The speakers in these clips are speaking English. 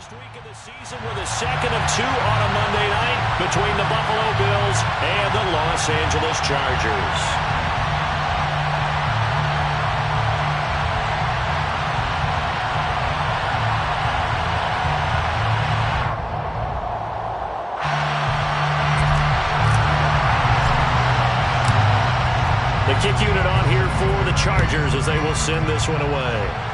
First week of the season with a second of two on a Monday night between the Buffalo Bills and the Los Angeles Chargers. The kick unit on here for the Chargers as they will send this one away.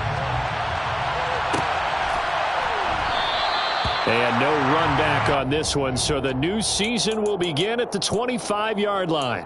And no run back on this one, so the new season will begin at the 25-yard line.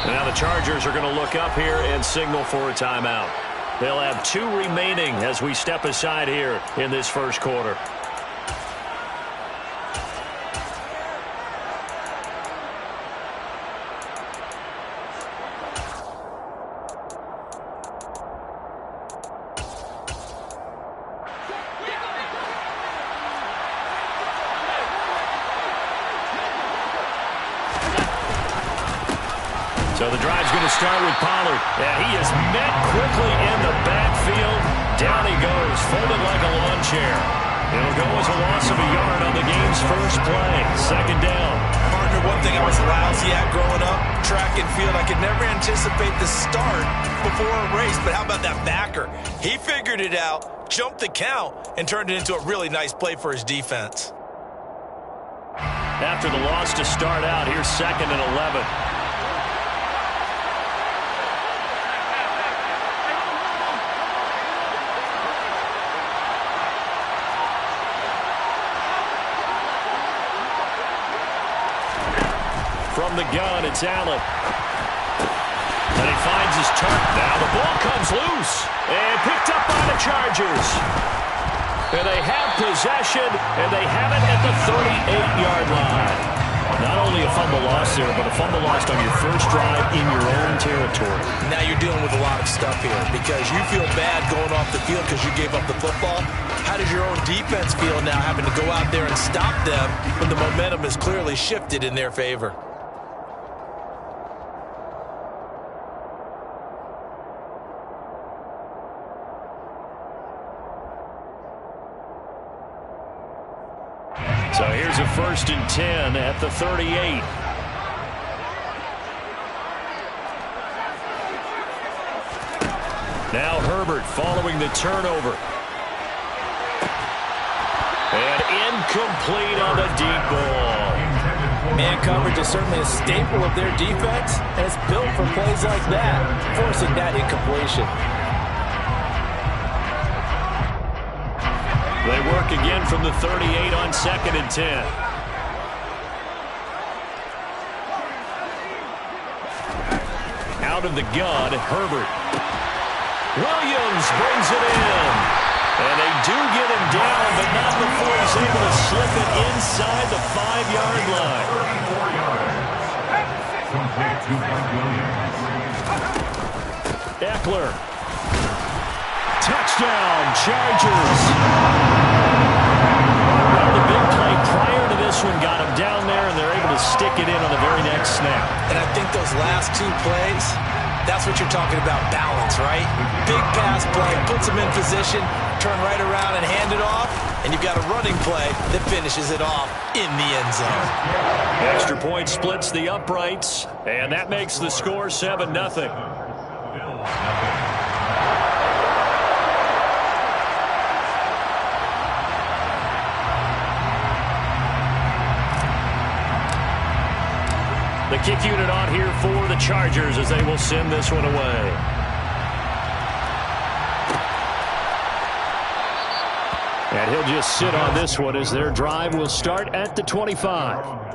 Now the Chargers are going to look up here and signal for a timeout. They'll have two remaining as we step aside here in this first quarter. So the drive's going to start with Pollard. And he is met quickly in the backfield. Down he goes, folded like a lawn chair. It'll go as a loss of a yard on the game's first play. Second down. Partner, one thing I was lousy at growing up, track and field. I could never anticipate the start before a race. But how about that backer? He figured it out, jumped the count, and turned it into a really nice play for his defense. After the loss to start out, here's 2nd and 11. From the gun, it's Allen. And he finds his target. Now the ball comes loose. And picked up by the Chargers. And they have possession, and they have it at the 38-yard line. Not only a fumble loss there, but a fumble lost on your first drive in your own territory. Now you're dealing with a lot of stuff here because you feel bad going off the field because you gave up the football. How does your own defense feel now having to go out there and stop them when the momentum is clearly shifted in their favor? So here's a 1st and 10 at the 38. Now Herbert following the turnover. And incomplete on the deep ball. Man coverage is certainly a staple of their defense, and it's built for plays like that, forcing that incompletion. They work again from the 38 on 2nd and 10. Out of the gun, Herbert. Williams brings it in. And they do get him down, but not before he's able to slip it inside the 5-yard line. Eckler. Touchdown, Chargers. Well, the big play prior to this one got him down there, and they're able to stick it in on the very next snap. And I think those last two plays, that's what you're talking about, balance, right? Big pass play, puts them in position, turn right around and hand it off, and you've got a running play that finishes it off in the end zone. Extra point splits the uprights, and that makes the score 7-0. The kick unit on here for the Chargers as they will send this one away. And he'll just sit on this one as their drive will start at the 25.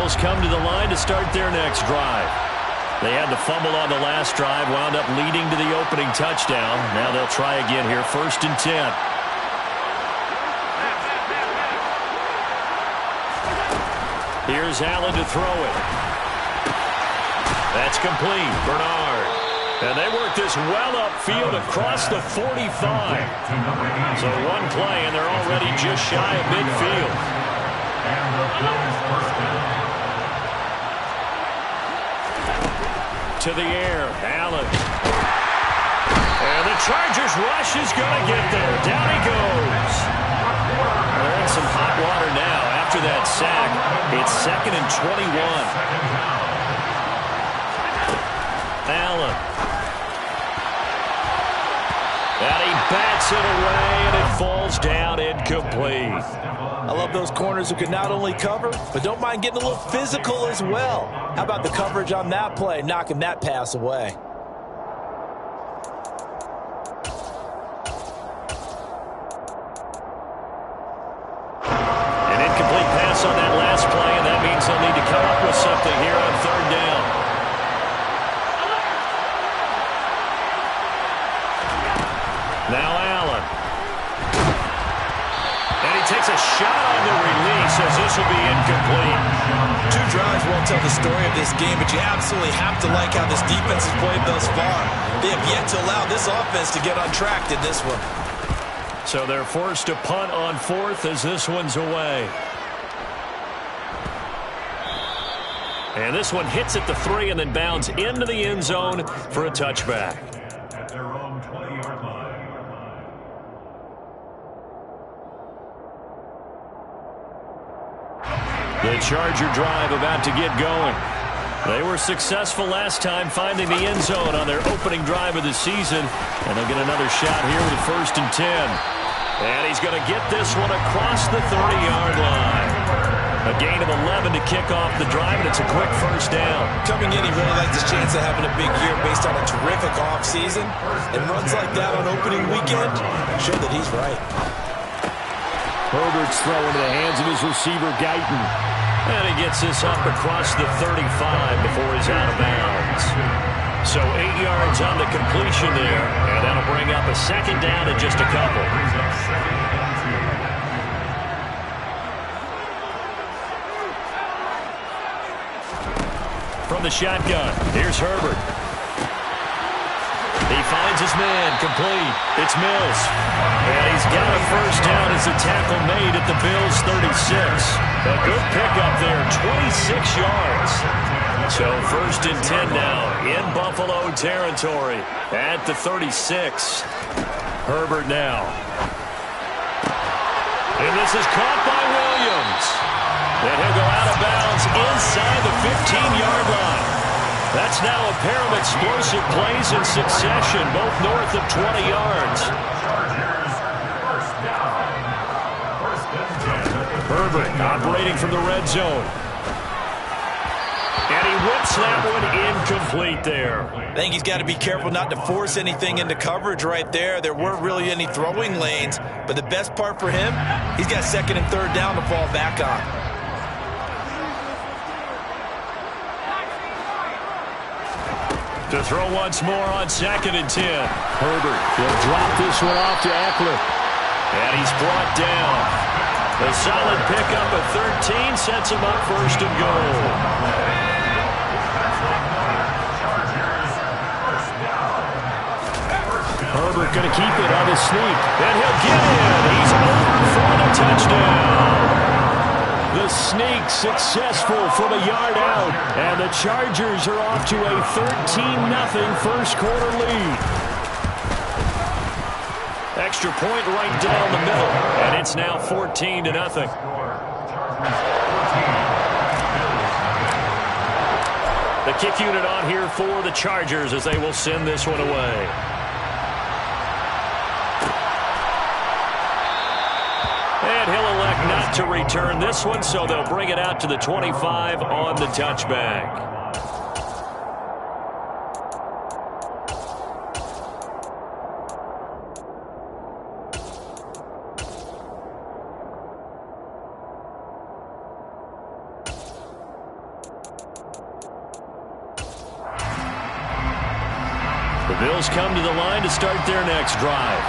Bills come to the line to start their next drive. They had the fumble on the last drive, wound up leading to the opening touchdown. Now they'll try again here, 1st and 10. Here's Allen to throw it. That's complete. Bernard. And they work this well upfield across the 45. So one play, and they're already just shy of midfield. To the air. Allen. And the Chargers rush is going to get there. Down he goes. They're in some hot water now after that sack. It's 2nd and 21. Allen. And he bats it away, and it falls down incomplete. I love those corners who can not only cover, but don't mind getting a little physical as well. How about the coverage on that play, knocking that pass away? An incomplete pass on that last play, and that means they'll need to come up with something here on 3rd down. Now Allen. And he takes a shot on the release as this will be incomplete. 2 drives won't tell the story of this game, but you absolutely have to like how this defense has played thus far. They have yet to allow this offense to get on track in this one. So they're forced to punt on 4th as this one's away. And this one hits at the 3 and then bounds into the end zone for a touchback. At their own 20-yard line. The Charger drive about to get going. They were successful last time finding the end zone on their opening drive of the season. And they'll get another shot here with 1st and 10. And he's going to get this one across the 30-yard line. A gain of 11 to kick off the drive, and it's a quick 1st down. Coming in, he really liked his chance of having a big year based on a terrific offseason. And runs like that on opening weekend show that he's right. Herbert's throw into the hands of his receiver, Guyton. And he gets this up across the 35 before he's out of bounds. So 8 yards on the completion there, and that'll bring up a 2nd down and just a couple. From the shotgun, here's Herbert. He finds his man, complete. It's Mills. And he's got a 1st down as the tackle made at the Bills' 36. A good pickup there, 26 yards. So 1st and 10 now in Buffalo territory at the 36. Herbert now. And this is caught by Williams. And he'll go out of bounds inside the 15-yard line. That's now a pair of explosive plays in succession, both north of 20 yards. Herbert operating from the red zone. And he whips that one incomplete there. I think he's got to be careful not to force anything into coverage right there. There weren't really any throwing lanes, but the best part for him, he's got 2nd and 3rd down to fall back on. To throw once more on 2nd and 10. Herbert will drop this one off to Eckler. And he's brought down. A solid pickup at 13 sets him up 1st and goal. Herbert going to keep it on his sneak. And he'll get in. He's over for the touchdown. The sneak successful from a yard out. And the Chargers are off to a 13-0 first quarter lead. Extra point right down the middle. And it's now 14-0. The kick unit on here for the Chargers as they will send this one away. And he'll elect not to return this one, so they'll bring it out to the 25 on the touchback. The Bills come to the line to start their next drive.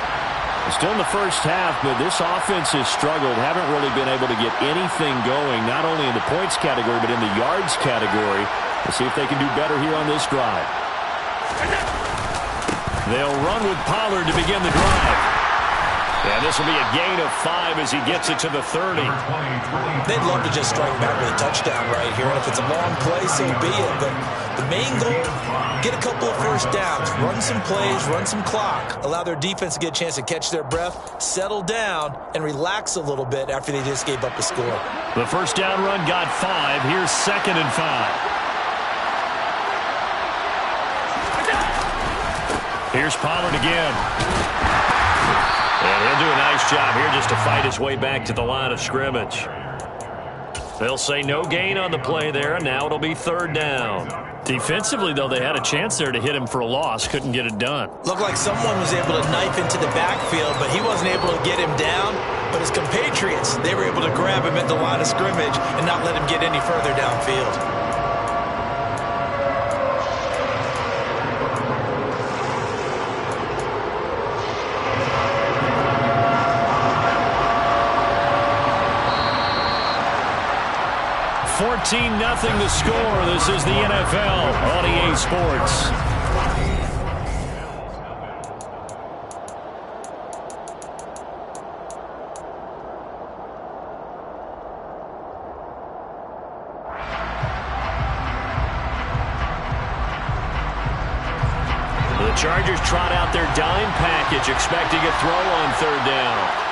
Still in the first half, but this offense has struggled. Haven't really been able to get anything going, not only in the points category, but in the yards category. Let's see if they can do better here on this drive. They'll run with Pollard to begin the drive. And this will be a gain of 5 as he gets it to the 30. They'd love to just strike back with a touchdown right here. And if it's a long play, so be it. But the main goal, get a couple of first downs, run some plays, run some clock, allow their defense to get a chance to catch their breath, settle down, and relax a little bit after they just gave up a score. The first down run got 5. Here's 2nd and 5. Here's Pollard again. And he'll do a nice job here just to fight his way back to the line of scrimmage. They'll say no gain on the play there, and now it'll be 3rd down. Defensively, though, they had a chance there to hit him for a loss. Couldn't get it done. Looked like someone was able to knife into the backfield, but he wasn't able to get him down. But his compatriots, they were able to grab him at the line of scrimmage and not let him get any further downfield. Nothing the score. This is the NFL on EA Sports. The Chargers trot out their dime package, expecting a throw on 3rd down.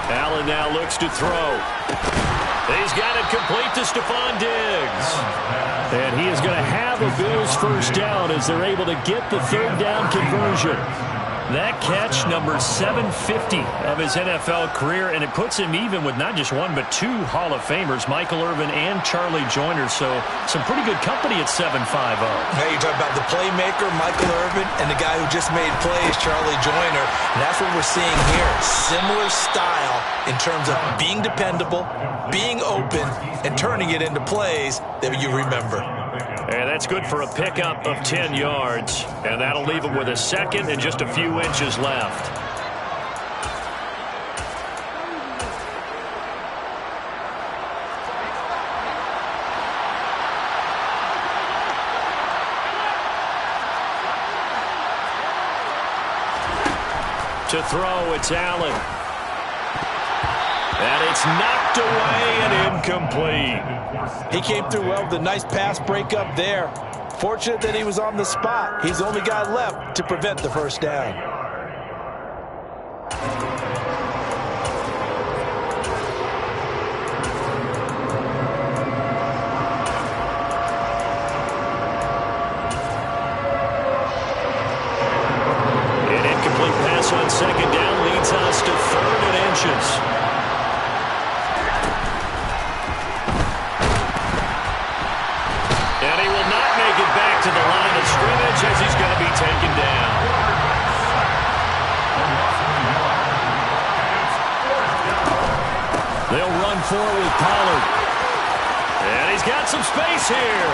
Allen now looks to throw. He's got it complete to Stephon Diggs. And he is going to have a Bills first down as they're able to get the 3rd down conversion. That catch, number 750 of his NFL career, and it puts him even with not just one but 2 Hall of Famers, Michael Irvin and Charlie Joyner. So some pretty good company at 7'5". Now you talk about the playmaker, Michael Irvin, and the guy who just made plays, Charlie Joyner. And that's what we're seeing here. Similar style in terms of being dependable, being open, and turning it into plays that you remember. And that's good for a pickup of 10 yards. And that'll leave him with a 2nd and just a few inches left. To throw, it's Allen. And it's knocked away and incomplete. He came through well with a nice pass breakup there. Fortunate that he was on the spot. He's the only guy left to prevent the first down. An incomplete pass on 2nd down leads us to 3rd and inches. To the line of scrimmage as he's going to be taken down. They'll run forward with Pollard. And he's got some space here.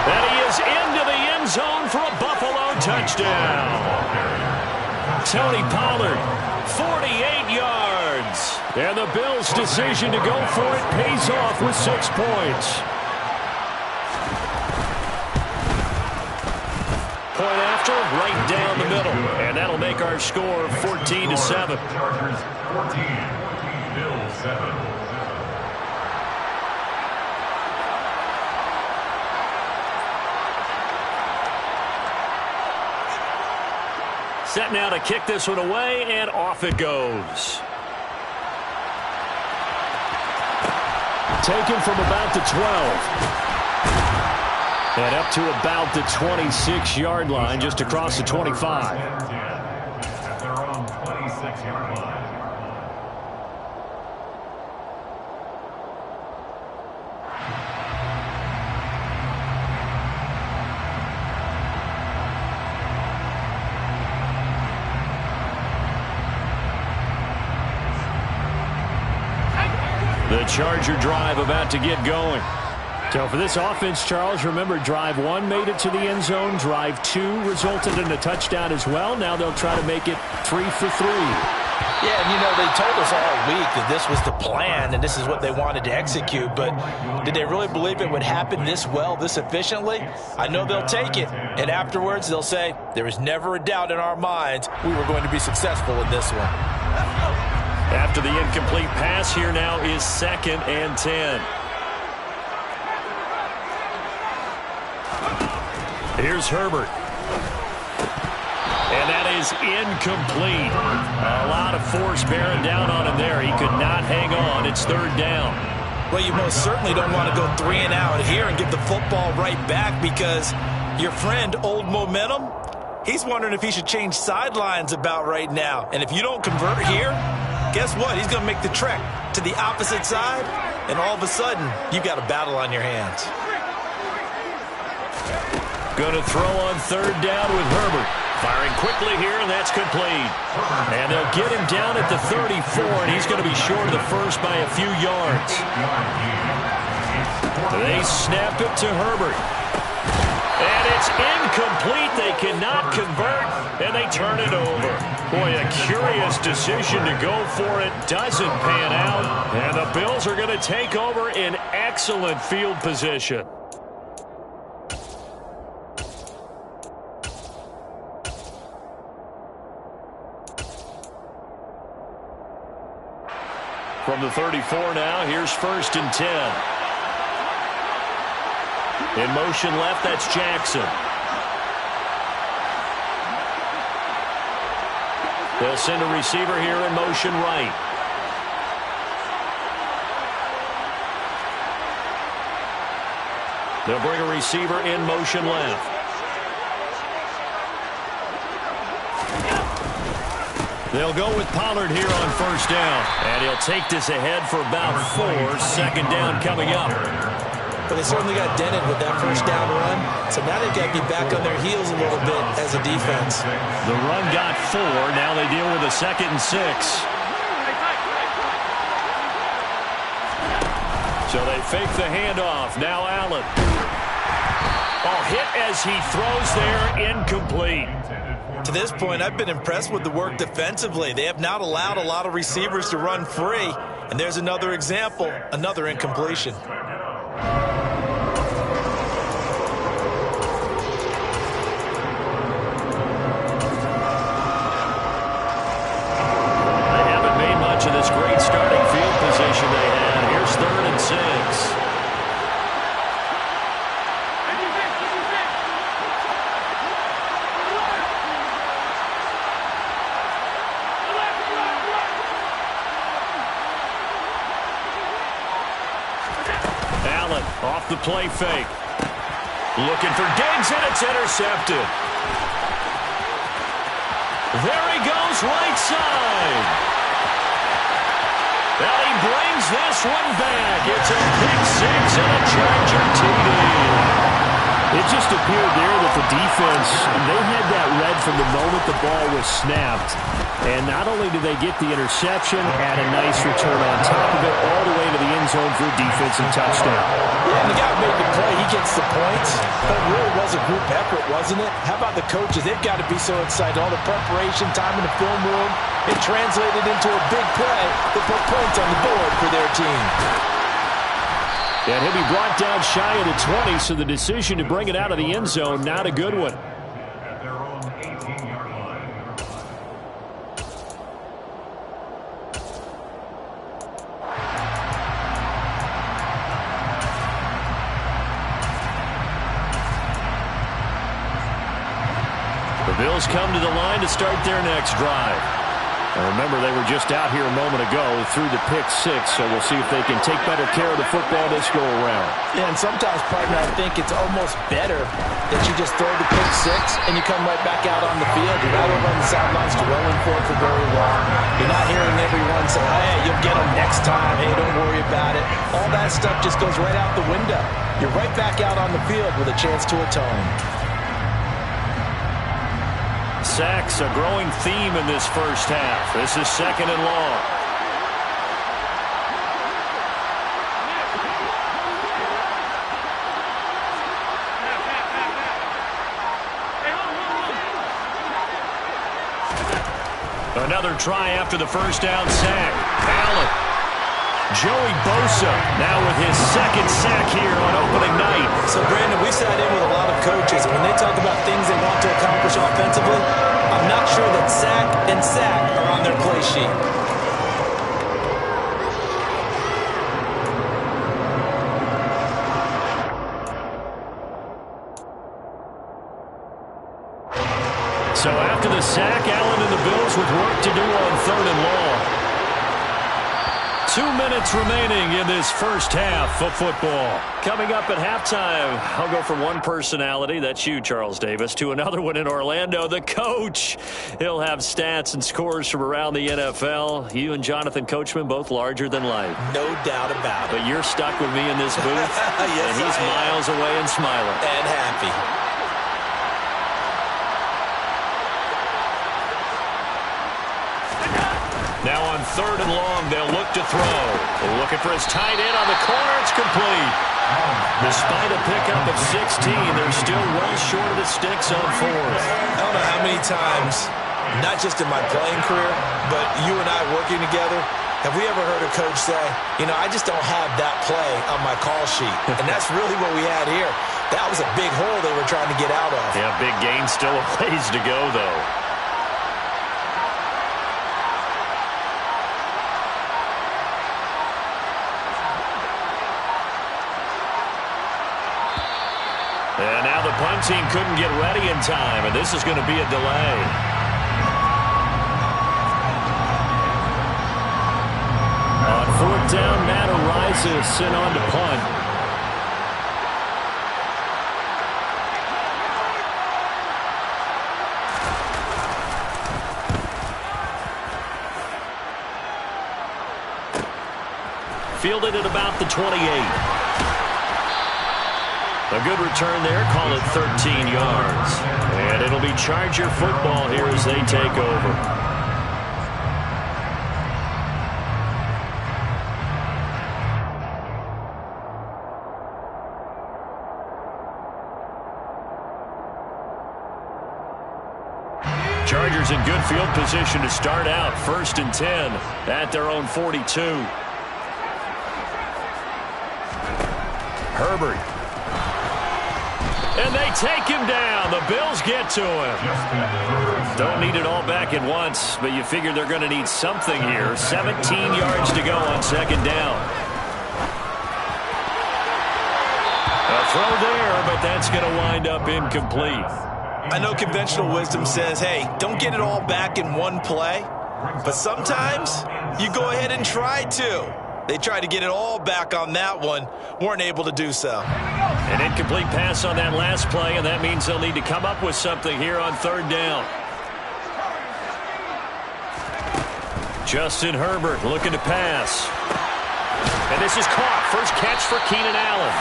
And he is into the end zone for a Buffalo touchdown. Tony Pollard, 48 yards. And the Bills' decision to go for it pays off with 6 points. Point after, right down the middle. And that'll make our score 14-7. Chargers 14, Bills 7. Set now to kick this one away, and off it goes. Taken from about the 12. And up to about the 26-yard line, just across the 25. At their own 26-yard line. The Charger drive about to get going. So for this offense, Charles, remember drive 1 made it to the end zone. Drive 2 resulted in a touchdown as well. Now they'll try to make it 3 for 3. Yeah, and they told us all week that this was the plan and this is what they wanted to execute, but did they really believe it would happen this well, this efficiently? I know they'll take it, and afterwards they'll say, there was never a doubt in our minds we were going to be successful in this one. After the incomplete pass, here now is 2nd and 10. Here's Herbert. And that is incomplete. A lot of force bearing down on him there. He could not hang on. It's 3rd down. Well, you most certainly don't want to go 3 and out here and get the football right back because your friend, Old Momentum, he's wondering if he should change sidelines about right now. And if you don't convert here, guess what? He's going to make the trek to the opposite side, and all of a sudden, you've got a battle on your hands. Going to throw on 3rd down with Herbert. Firing quickly here, and that's complete. And they'll get him down at the 34, and he's going to be short of the first by a few yards. They snap it to Herbert. And it's incomplete. They cannot convert, and they turn it over. Boy, a curious decision to go for it. Doesn't pan out, and the Bills are going to take over in excellent field position. From the 34 now, here's 1st and 10. In motion left, that's Jackson. They'll send a receiver here in motion right. They'll bring a receiver in motion left. They'll go with Pollard here on 1st down. And he'll take this ahead for about 4. 2nd down coming up. But they certainly got dented with that 1st down run. So now they've got to be back on their heels a little bit as a defense. The run got 4. Now they deal with a 2nd and 6. So they fake the handoff. Now Allen. Oh, hit as he throws there, incomplete. To this point, I've been impressed with the work defensively. They have not allowed a lot of receivers to run free. And there's another example, another incompletion. They haven't made much of this great starting field position they had. Here's 3rd and 6. Off the play fake. Looking for Diggs, and it's intercepted. There he goes, right side. And he brings this one back. It's a pick 6 and a Charger TD. It just appeared there that the defense, they had that read from the moment the ball was snapped. And not only did they get the interception, had a nice return on top of it, all the way to the end zone for a defensive touchdown. Yeah, and the guy who made the play, he gets the points. But it really was a group effort, wasn't it? How about the coaches? They've got to be so excited. All the preparation, time in the film room, it translated into a big play that put points on the board for their team. And he'll be brought down shy of the 20, so the decision to bring it out of the end zone, not a good one. At their own 18-yard line. The Bills come to the line to start their next drive. And remember, they were just out here a moment ago through the pick 6, so we'll see if they can take better care of the football this go around. Yeah, and sometimes, partner, I think it's almost better that you just throw the pick 6 and you come right back out on the field. You're not over on the sidelines dwelling for it for very long. You're not hearing everyone say, hey, you'll get them next time. Hey, don't worry about it. All that stuff just goes right out the window. You're right back out on the field with a chance to atone. Sacks, a growing theme in this first half. This is 2nd and long. Another try after the first down sack. Allen. Joey Bosa now with his second sack here on opening night. So, Brandon, we sat in with a lot of coaches, and when they talk about things they want to accomplish offensively, I'm not sure that sack and sack are on their play sheet. So after the sack, Allen and the Bills with work to do on 3rd and long. 2 minutes remaining in this first half of football. Coming up at halftime, I'll go from one personality, that's you, Charles Davis, to another one in Orlando, the coach. He'll have stats and scores from around the NFL. You and Jonathan Coachman both larger than life. No doubt about it. But you're stuck with me in this booth, yes, and he's miles away and smiling. And happy. Now on 3rd and long, they'll look to throw. Looking for his tight end on the corner. It's complete. Despite a pickup of 16, they're still well short of the sticks on 4th. I don't know how many times, not just in my playing career, but you and I working together, have we ever heard a coach say, you know, I just don't have that play on my call sheet. And that's really what we had here. That was a big hole they were trying to get out of. Yeah, big gain, still a ways to go, though. And now the punt team couldn't get ready in time, and this is going to be a delay. On 4th down, Matt Araiza sent on to punt. Fielded at about the 28. A good return there, call it 13 yards. And it'll be Charger football here as they take over. Chargers in good field position to start out. 1st and 10 at their own 42. Herbert. And they take him down. The Bills get to him. Don't need it all back at once, but you figure they're going to need something here. 17 yards to go on 2nd down. A throw there, but that's going to wind up incomplete. I know conventional wisdom says, hey, don't get it all back in one play. But sometimes you go ahead and try to. They tried to get it all back on that one. Weren't able to do so. An incomplete pass on that last play, and that means they'll need to come up with something here on 3rd down. Justin Herbert looking to pass. And this is caught. First catch for Keenan Allen.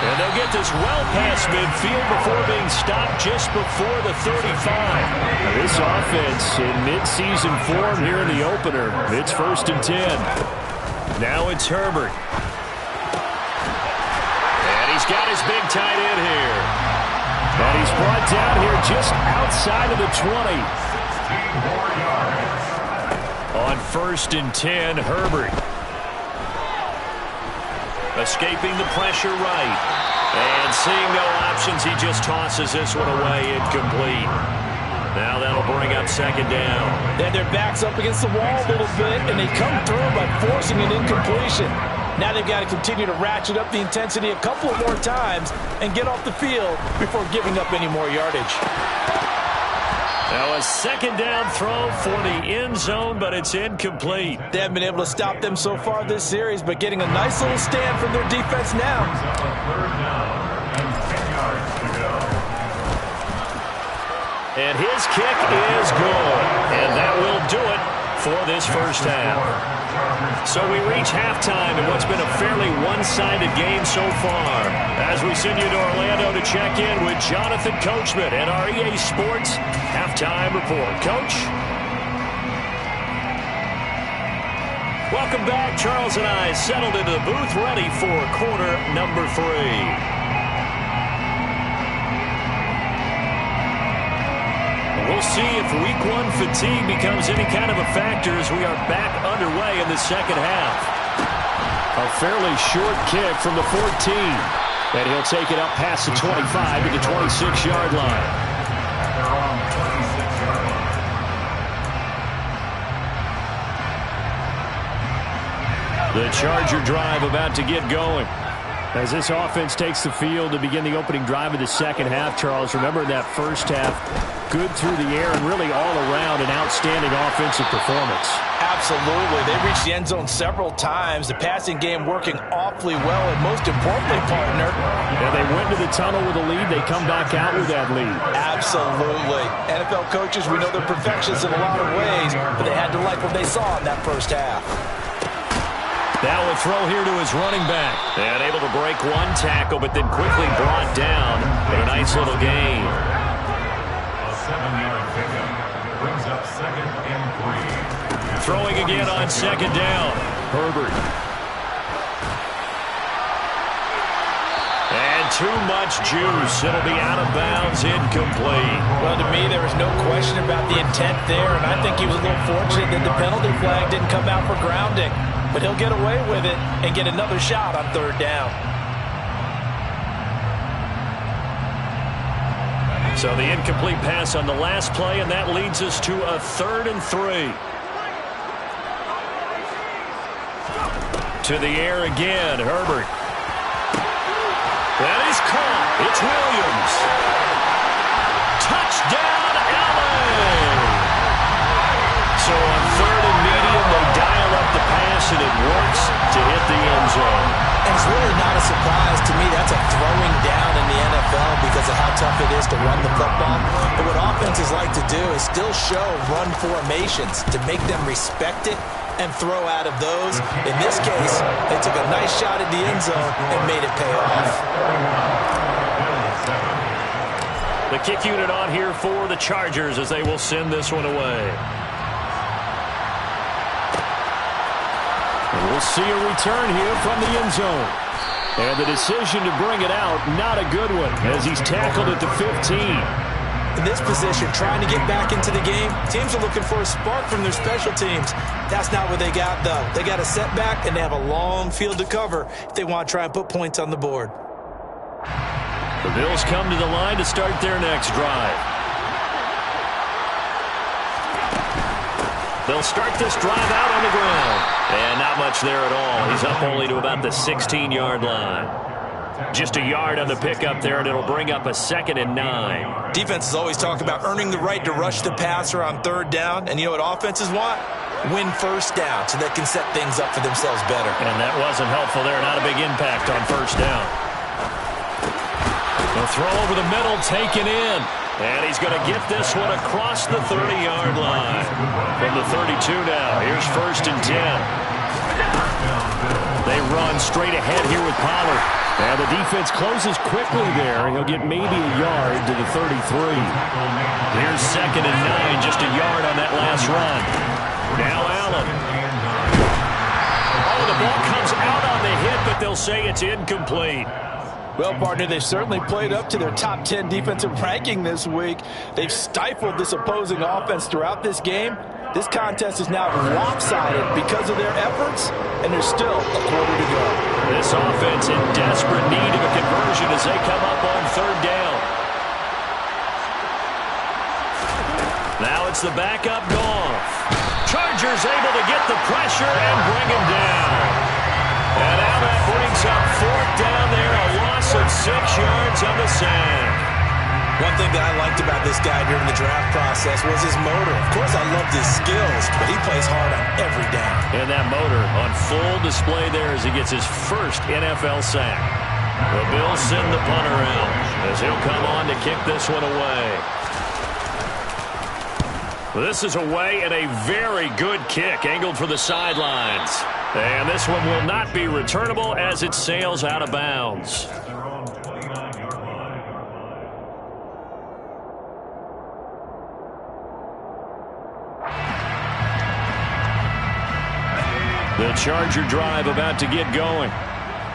And they'll get this well past midfield before being stopped just before the 35. Now this offense in midseason form here in the opener. It's 1st and 10. Now it's Herbert. And he's got his big tight end here. And he's brought down here just outside of the 20. On 1st and 10, Herbert. Escaping the pressure right. And seeing no options, he just tosses this one away, incomplete. Now that'll bring up 2nd down. Then their back's up against the wall a little bit, and they come through by forcing an incompletion. Now they've got to continue to ratchet up the intensity a couple of more times and get off the field before giving up any more yardage. Now a 2nd down throw for the end zone, but it's incomplete. They haven't been able to stop them so far this series, but getting a nice little stand from their defense now. 3rd down and 10 yards to go. And his kick is good. And that will do it for this first half. So we reach halftime in what's been a fairly one-sided game so far. As we send you to Orlando to check in with Jonathan Coachman and our EA Sports Halftime Report. Coach? Welcome back. Charles and I settled into the booth ready for quarter number 3. We'll we'll see if week one fatigue becomes any kind of a factor as we are back underway in the second half. A fairly short kick from the 14. And he'll take it up past the 25 to the 26-yard line. They're on 26-yard line. The Charger drive about to get going. As this offense takes the field to begin the opening drive of the second half, Charles, remember that first half, good through the air and really all around an outstanding offensive performance. Absolutely. They reached the end zone several times. The passing game working awfully well, and most importantly, partner, Yeah, they went to the tunnel with a lead. They come back out with that lead. absolutely. NFL coaches, we know they're perfectionists in a lot of ways, but they had to like what they saw in that first half. Now a throw here to his running back. And able to break one tackle, but then quickly brought down. But a nice little gain. A 7-yard pickup brings up 2nd and 3. Throwing again on second down. Herbert. And too much juice. It'll be out of bounds, incomplete. Well, to me, there was no question about the intent there, and I think he was a little fortunate that the penalty flag didn't come out for grounding. But he'll get away with it and get another shot on third down. So the incomplete pass on the last play, and that leads us to a 3rd and 3. To the air again, Herbert. That is caught. It's Williams. Touchdown, Allen! So on 3rd and medium, they dial up the pass, and it works to hit the end zone. And it's really not a surprise to me. That's a throwing down in the NFL because of how tough it is to run the football. But what offenses like to do is still show run formations to make them respect it and throw out of those. In this case, they took a nice shot at the end zone and made it pay off. The kick unit on here for the Chargers as they will send this one away. And we'll see a return here from the end zone. And the decision to bring it out, not a good one, as he's tackled at the 15. In this position, trying to get back into the game, teams are looking for a spark from their special teams. That's not what they got, though. They got a setback, and they have a long field to cover if they want to try and put points on the board. The Bills come to the line to start their next drive. They'll start this drive out on the ground. And not much there at all. He's up only to about the 16-yard line. Just a yard on the pickup there, and it'll bring up a 2nd and 9. Defenses always talk about earning the right to rush the passer on third down. And you know what offenses want? Win first down so they can set things up for themselves better. And that wasn't helpful there. Not a big impact on first down. The throw over the middle, taken in. And he's going to get this one across the 30-yard line. From the 32 now. Here's 1st and 10. They run straight ahead here with Pollard. And the defense closes quickly there. He'll get maybe a yard to the 33. Here's 2nd and 9. Just a yard on that last run. Now Allen. Oh, the ball comes out on the hit, but they'll say it's incomplete. Well, partner, they've certainly played up to their top 10 defensive ranking this week. They've stifled this opposing offense throughout this game. This contest is now lopsided because of their efforts, and there's still a quarter to go. This offense in desperate need of a conversion as they come up on third down. Now it's the backup Goff. Chargers able to get the pressure and bring him down. And now that brings up 4th down there, a loss of 6 yards on the sack. One thing that I liked about this guy during the draft process was his motor. Of course, I loved his skills, but he plays hard on every down. And that motor on full display there as he gets his first NFL sack. The Bills send the punter out as he'll come on to kick this one away. This is away and a very good kick angled for the sidelines. And this one will not be returnable as it sails out of bounds. The Charger drive about to get going.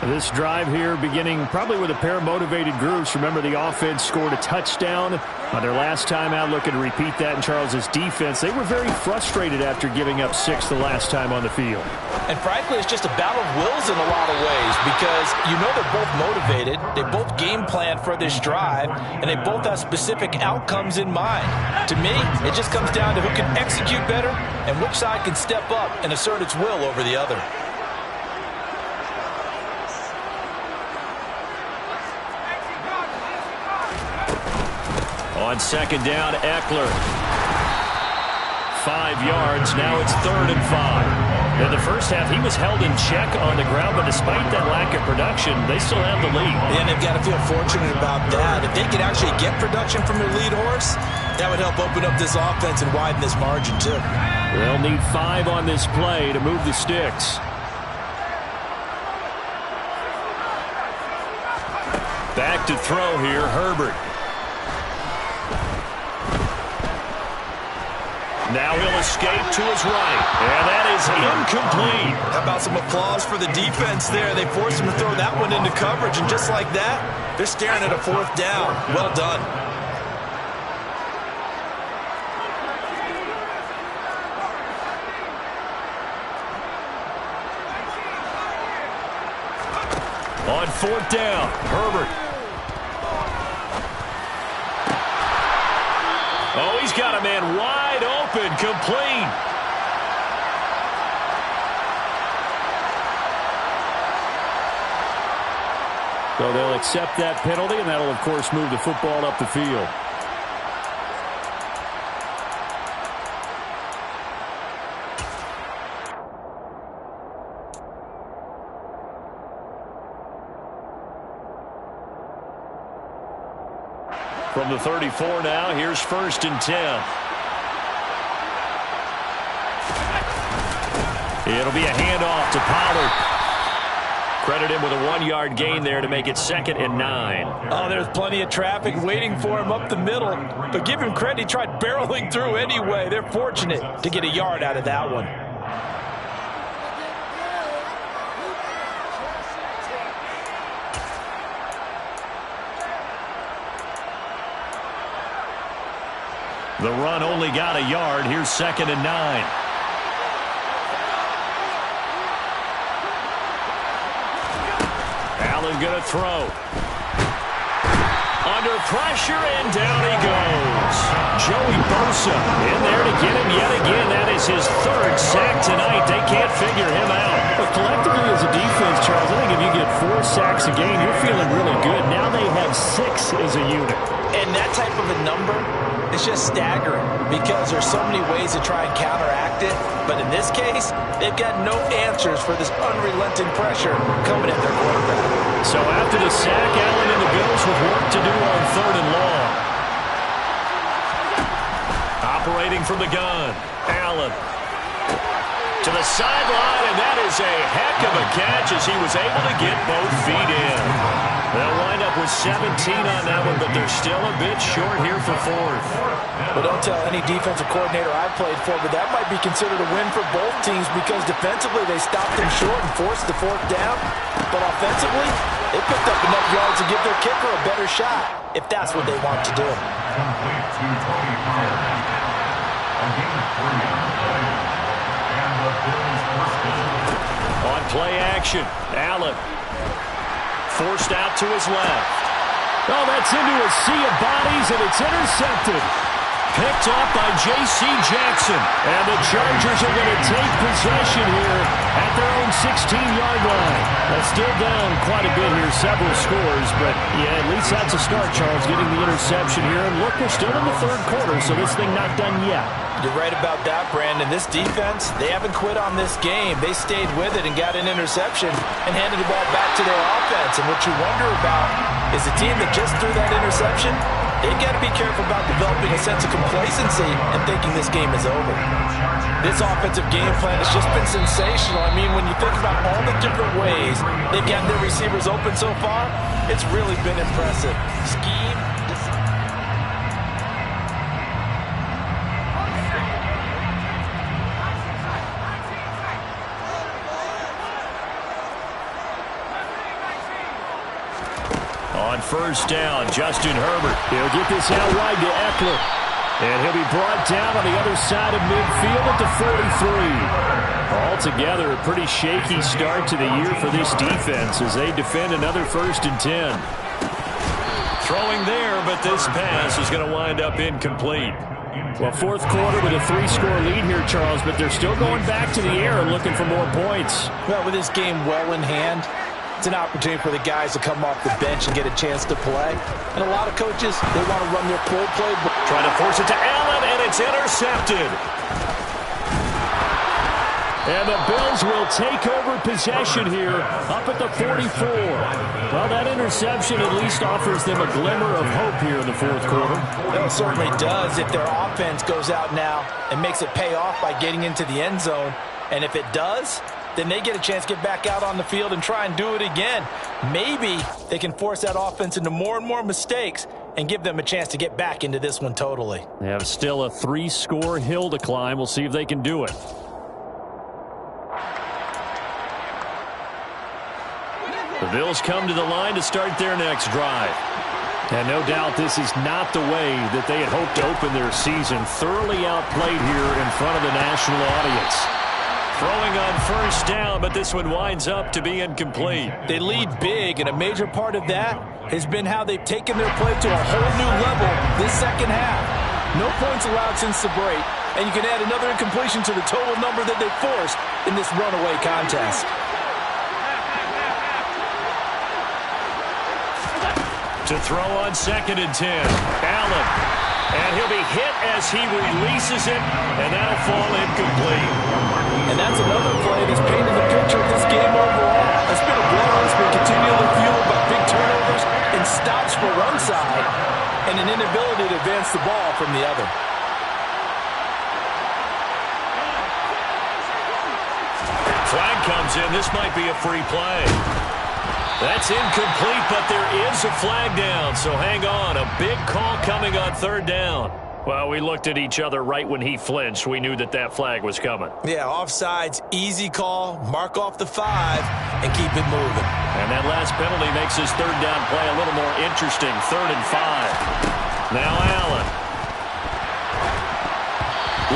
This drive here beginning probably with a pair of motivated groups. Remember, the offense scored a touchdown on their last time out, looking to repeat that in Charles' defense. They were very frustrated after giving up 6 the last time on the field. And frankly, it's just a battle of wills in a lot of ways because you know they're both motivated, they both game plan for this drive, and they both have specific outcomes in mind. To me, it just comes down to who can execute better and which side can step up and assert its will over the other. On second down, Eckler. 5 yards. Now it's 3rd and 5. In the first half, he was held in check on the ground, but despite that lack of production, they still have the lead. And they've got to feel fortunate about that. If they could actually get production from their lead horse, that would help open up this offense and widen this margin, too. They'll need 5 on this play to move the sticks. Back to throw here, Herbert. Now he'll escape to his right, and that is incomplete. How about some applause for the defense there? They forced him to throw that one into coverage, and just like that, they're staring at a 4th down. Well done. On 4th down, Herbert. Oh, he's got a man wide open, complete. So they'll accept that penalty, and that'll, of course, move the football up the field. From the 34 now, here's 1st and 10. It'll be a handoff to Pollard. Credit him with a 1-yard gain there to make it 2nd and 9. Oh, there's plenty of traffic waiting for him up the middle. But give him credit, he tried barreling through anyway. They're fortunate to get a yard out of that one. The run only got a yard. Here's 2nd and 9. Allen going to throw. Under pressure, and down he goes. Joey Bosa in there to get him yet again. That is his 3rd sack tonight. They can't figure him out. But collectively as a defense, Charles, I think if you get 4 sacks a game, you're feeling really good. Now they have 6 as a unit. And that type of a number, it's just staggering because there's so many ways to try and counteract it. But in this case, they've got no answers for this unrelenting pressure coming at their quarterback. So after the sack, Allen and the Bills with work to do on 3rd and long. Operating from the gun, Allen. To the sideline, and that is a heck of a catch as he was able to get both feet in. They'll wind up with 17 on that one, but they're still a bit short here for 4th. Well, don't tell any defensive coordinator I've played for, but that might be considered a win for both teams because defensively they stopped them short and forced the 4th down. But offensively, they picked up enough yards to give their kicker a better shot if that's what they want to do. Complete to Tony Pollard. A gain of 3 on the play. And the Bills' first down. On play action, Allen. Forced out to his left. Oh, that's into a sea of bodies, and it's intercepted. Picked up by J.C. Jackson. And the Chargers are going to take possession here at their own 16-yard line. That's still down quite a bit here, several scores, but yeah, at least that's a start, Charles, getting the interception here. And look, we're still in the 3rd quarter, so this thing not done yet. You're right about that, Brandon. This defense, they haven't quit on this game. They stayed with it and got an interception and handed the ball back to their offense. And what you wonder about is the team that just threw that interception, they've got to be careful about developing a sense of complacency and thinking this game is over. This offensive game plan has just been sensational. I mean, when you think about all the different ways they've gotten their receivers open so far, it's really been impressive. Scheme, on first down. Justin Herbert. He'll get this out wide to Eckler. And he'll be brought down on the other side of midfield at the 43. Altogether, a pretty shaky start to the year for this defense as they defend another 1st and 10. Throwing there, but this pass is going to wind up incomplete. Well, 4th quarter with a 3-score lead here, Charles, but they're still going back to the air and looking for more points. Well, with this game well in hand, it's an opportunity for the guys to come off the bench and get a chance to play. And a lot of coaches, they want to run their full playbook. Trying to force it to Allen, and it's intercepted. And the Bills will take over possession here up at the 44. Well, that interception at least offers them a glimmer of hope here in the 4th quarter. Well, it certainly does if their offense goes out now and makes it pay off by getting into the end zone. And if it does, then they get a chance to get back out on the field and try and do it again. Maybe they can force that offense into more and more mistakes and give them a chance to get back into this one totally. They have still a 3-score hill to climb. We'll see if they can do it. The Bills come to the line to start their next drive. And no doubt this is not the way that they had hoped to open their season. Thoroughly outplayed here in front of the national audience. Throwing on first down, but this one winds up to be incomplete. They lead big, and a major part of that has been how they've taken their play to a whole new level this second half. No points allowed since the break, and you can add another incompletion to the total number that they forced in this runaway contest. To throw on 2nd and 10. Allen. And he'll be hit as he releases it, and that'll fall incomplete. And that's another play that's painted the picture of this game overall. It's been a blowout that's been continually fueled by big turnovers and stops for one side and an inability to advance the ball from the other. Flag comes in. This might be a free play. That's incomplete, but there is a flag down, so hang on. A big call coming on 3rd down. Well, we looked at each other right when he flinched. We knew that that flag was coming. Yeah, offsides, easy call, mark off the 5, and keep it moving. And that last penalty makes his 3rd down play a little more interesting. 3rd and 5. Now Allen.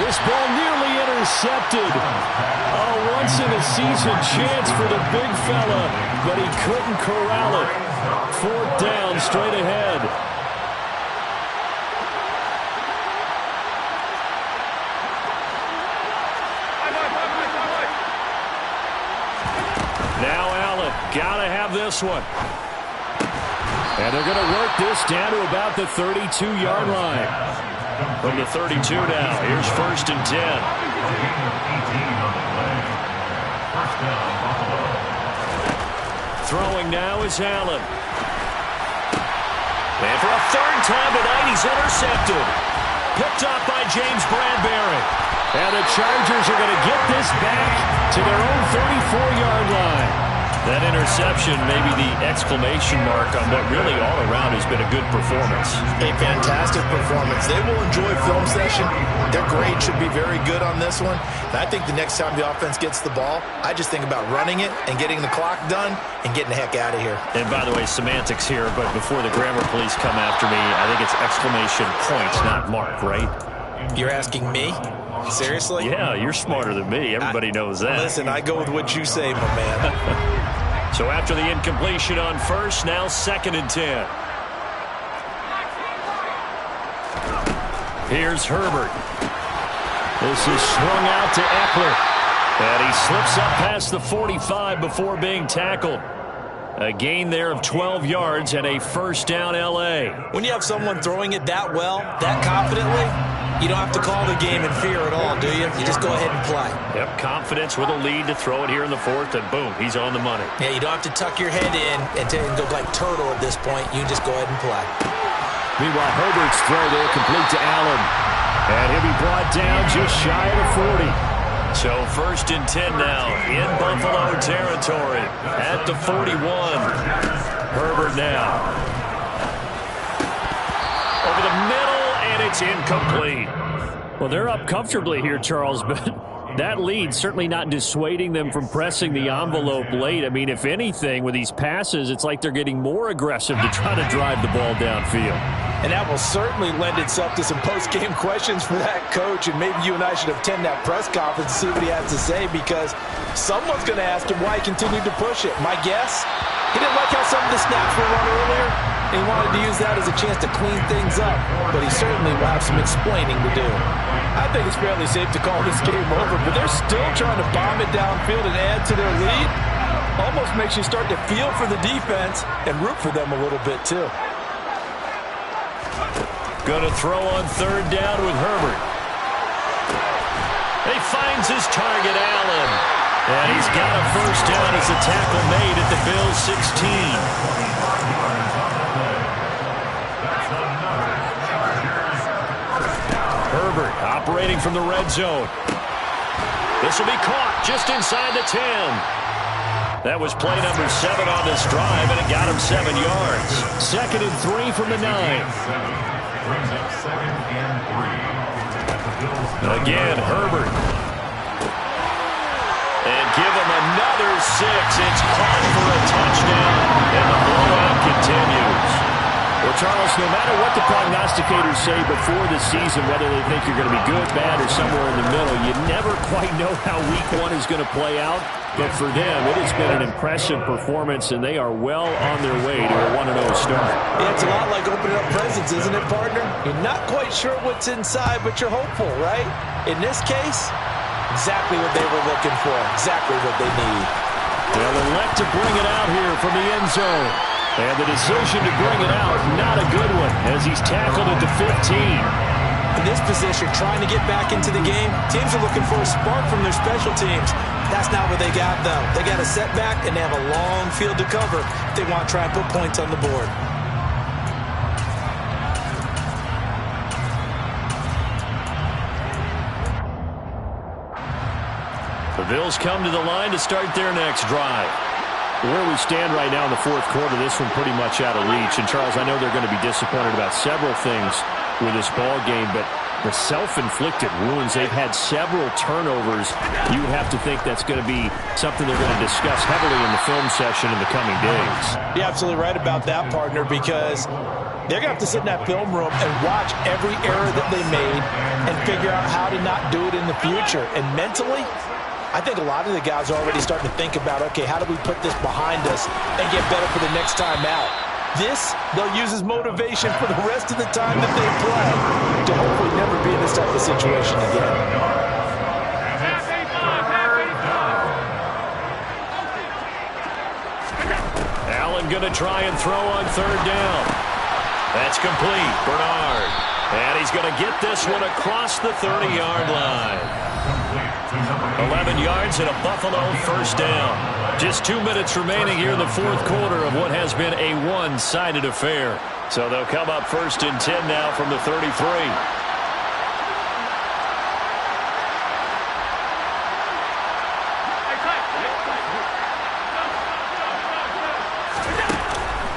This ball nearly intercepted. A once-in-a-season chance for the big fella, but he couldn't corral it. 4th down, straight ahead. Now Allen, gotta have this one. And they're going to work this down to about the 32-yard line. From the 32 now, here's 1st and 10. Throwing now is Allen. And for a 3rd time tonight, he's intercepted. Picked up by James Bradbury. And the Chargers are going to get this back to their own 34-yard line. That interception may be the exclamation mark on what really all around has been a good performance. A fantastic performance. They will enjoy film session. Their grade should be very good on this one. And I think the next time the offense gets the ball, I just think about running it and getting the clock done and getting the heck out of here. And by the way, semantics here, but before the grammar police come after me, I think it's exclamation point, not mark, right? You're asking me? Seriously? Yeah, you're smarter than me. Everybody knows that. Listen, I go with what you say, my man. So after the incompletion on 1st, now 2nd and 10. Here's Herbert. This is swung out to Eckler. And he slips up past the 45 before being tackled. A gain there of 12 yards and a 1st down L.A. When you have someone throwing it that well, that confidently, you don't have to call the game in fear at all, do you? You just go ahead and play. Yep, confidence with a lead to throw it here in the 4th, and boom, he's on the money. Yeah, you don't have to tuck your head in and go like turtle at this point. You just go ahead and play. Meanwhile, Herbert's throw there complete to Allen. And he'll be brought down just shy of the 40. So 1st and 10 now in Buffalo territory at the 41. Herbert now. Over the middle, and it's incomplete. Well, they're up comfortably here, Charles, but that lead certainly not dissuading them from pressing the envelope late. I mean, if anything, with these passes, it's like they're getting more aggressive to try to drive the ball downfield. And that will certainly lend itself to some post-game questions for that coach, and maybe you and I should attend that press conference and see what he has to say, because someone's going to ask him why he continued to push it. My guess, he didn't like how some of the snaps were run earlier, and he wanted to use that as a chance to clean things up, but he certainly will have some explaining to do. I think it's fairly safe to call this game over, but they're still trying to bomb it downfield and add to their lead. Almost makes you start to feel for the defense and root for them a little bit too. Going to throw on third down with Herbert. He finds his target, Allen. And he's got a first down as a tackle made at the Bills' 16. Herbert operating from the red zone. This will be caught just inside the 10. That was play number 7 on this drive, and it got him 7 yards. 2nd and 3 from the 9. Again, Herbert. And give him another 6. It's caught for a touchdown, and the blowout continues. Well, Charles, no matter what the prognosticators say before the season, whether they think you're going to be good, bad, or somewhere in the middle, you never quite know how week 1 is going to play out. But for them, it has been an impressive performance, and they are well on their way to a 1-0 start. Yeah, it's a lot like opening up presents, isn't it, partner? You're not quite sure what's inside, but you're hopeful, right? In this case, exactly what they were looking for, exactly what they need. They'll elect to bring it out here from the end zone. And the decision to bring it out, not a good one, as he's tackled at the 15. In this position, trying to get back into the game, teams are looking for a spark from their special teams. That's not what they got, though. They got a setback, and they have a long field to cover if they want to try and put points on the board. The Bills come to the line to start their next drive. Where we stand right now in the fourth quarter, this one pretty much out of reach. And, Charles, I know they're going to be disappointed about several things with this ball game, but the self-inflicted wounds, they've had several turnovers. You would have to think that's going to be something they're going to discuss heavily in the film session in the coming days. You're absolutely right about that, partner, because they're going to have to sit in that film room and watch every error that they made and figure out how to not do it in the future. And mentally, I think a lot of the guys are already starting to think about, okay, how do we put this behind us and get better for the next time out? This, they'll use as motivation for the rest of the time that they play to hopefully never be in this type of situation again. Allen going to try and throw on third down. That's complete. Bernard. And he's going to get this one across the 30-yard line. 11 yards and a Buffalo first down. Just 2 minutes remaining here in the fourth quarter of what has been a one-sided affair. So they'll come up 1st and 10 now from the 33.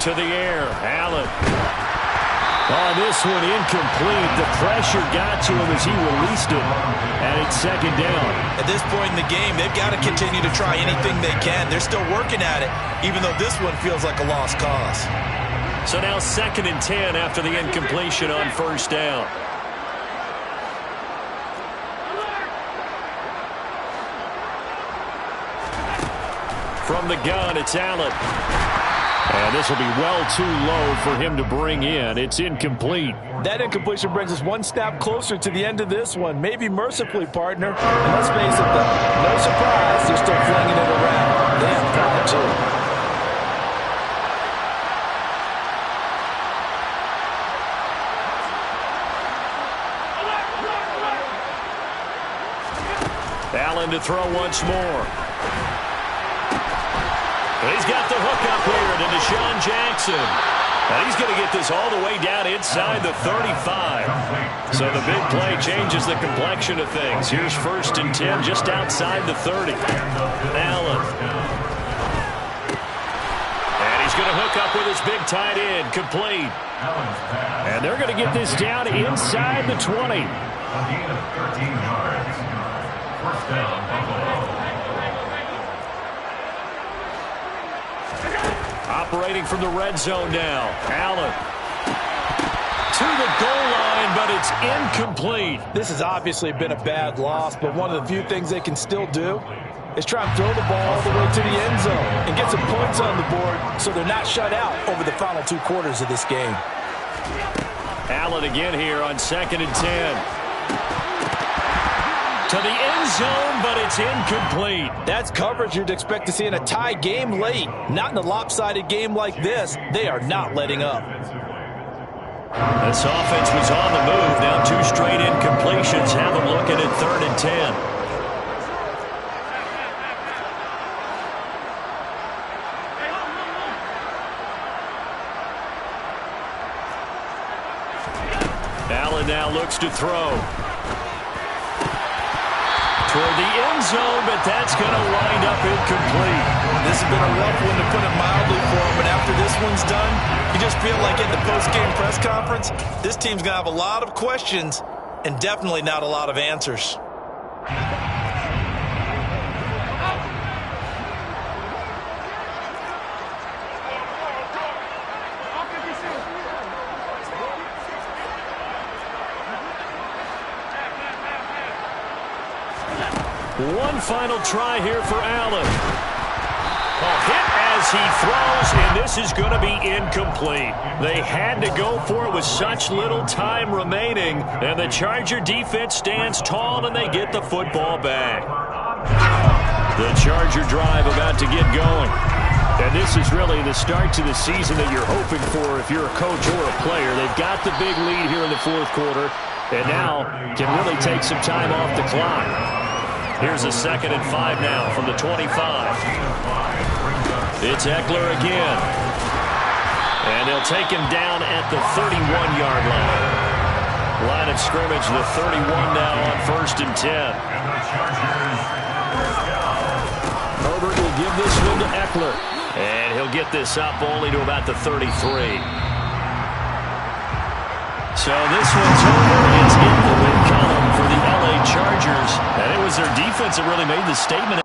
To the air, Allen. On this one, incomplete. The pressure got to him as he released it, and it's 2nd down. At this point in the game, they've got to continue to try anything they can. They're still working at it, even though this one feels like a lost cause. So now 2nd and 10 after the incompletion on first down. From the gun, it's Allen. And this will be well too low for him to bring in. It's incomplete. That incompletion brings us one snap closer to the end of this one. Maybe mercifully, partner. And let's face it, though, no surprise, they're still flinging it around. They have pride, too. Allen to throw once more. He's got the hook up here to Deshaun Jackson. And he's going to get this all the way down inside the 35. So the big play changes the complexion of things. Here's 1st and 10 just outside the 30. Allen. And he's going to hook up with his big tight end. Complete. And they're going to get this down inside the 20. First down, Buffalo. Operating from the red zone now. Allen to the goal line, but it's incomplete. This has obviously been a bad loss, but one of the few things they can still do is try and throw the ball all the way to the end zone and get some points on the board so they're not shut out over the final 2 quarters of this game. Allen again here on 2nd and 10. To the end zone, but it's incomplete. That's coverage you'd expect to see in a tie game late. Not in a lopsided game like this. They are not letting up. This offense was on the move. Now 2 straight incompletions have them looking at 3rd and 10. Allen now looks to throw. Toward the end zone, but that's going to wind up incomplete. This has been a rough one, to put it mildly, for him, but after this one's done, you just feel like in the post-game press conference, this team's going to have a lot of questions and definitely not a lot of answers. One final try here for Allen. A hit as he throws, and this is going to be incomplete. They had to go for it with such little time remaining, and the Charger defense stands tall, and they get the football back. The Charger drive about to get going. And this is really the start to the season that you're hoping for if you're a coach or a player. They've got the big lead here in the 4th quarter, and now can really take some time off the clock. Here's a 2nd and 5 now from the 25. It's Eckler again. And they'll take him down at the 31-yard line. Line of scrimmage, the 31 now on 1st and 10. Herbert will give this one to Eckler. And he'll get this up only to about the 33. So this one's over. It's in the win column for the LA Chargers. And it was their defense that really made the statement.